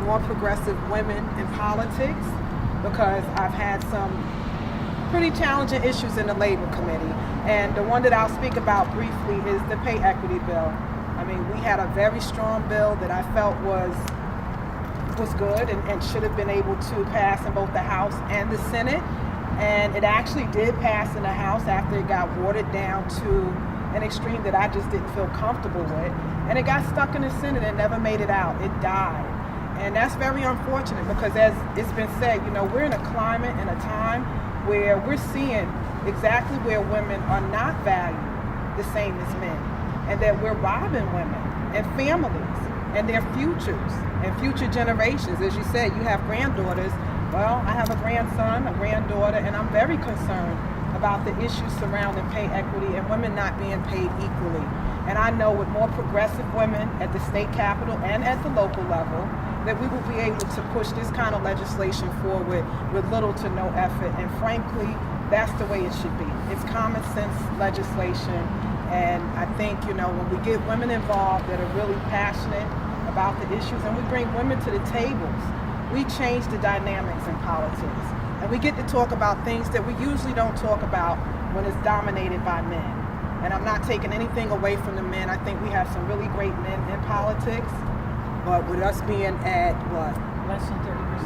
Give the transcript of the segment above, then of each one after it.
more progressive women in politics, because I've had some pretty challenging issues in the Labor Committee. And the one that I'll speak about briefly is the pay equity bill. I mean, we had a very strong bill that I felt was good and should have been able to pass in both the House and the Senate. And it actually did pass in the House after it got watered down to an extreme that I just didn't feel comfortable with. And it got stuck in the Senate and never made it out. It died. And that's very unfortunate, because as it's been said, we're in a climate and a time where we're seeing exactly where women are not valued the same as men, and that we're robbing women and families and their futures and future generations. As you said, you have granddaughters. Well, I have a grandson, a granddaughter, and I'm very concerned about the issues surrounding pay equity and women not being paid equally. And I know with more progressive women at the state capitol and at the local level, that we will be able to push this kind of legislation forward with little to no effort. And frankly, that's the way it should be. It's common sense legislation. And I think, when we get women involved that are really passionate about the issues, and we bring women to the tables, we change the dynamics in politics. And we get to talk about things that we usually don't talk about when it's dominated by men. And I'm not taking anything away from the men. I think we have some really great men in politics. But with us being at what?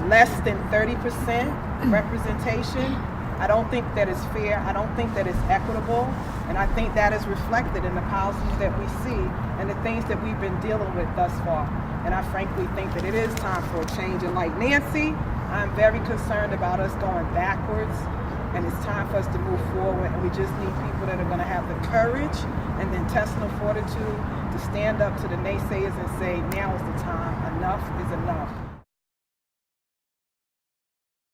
Less than 30% representation, I don't think that is fair. I don't think that is equitable. And I think that is reflected in the policies that we see and the things that we've been dealing with thus far. And I frankly think that it is time for a change. And like Nancy, I'm very concerned about us going backwards. And it's time for us to move forward. And we just need people that are going to have the courage and the intestinal fortitude to stand up to the naysayers and say, now is the time. Enough is enough.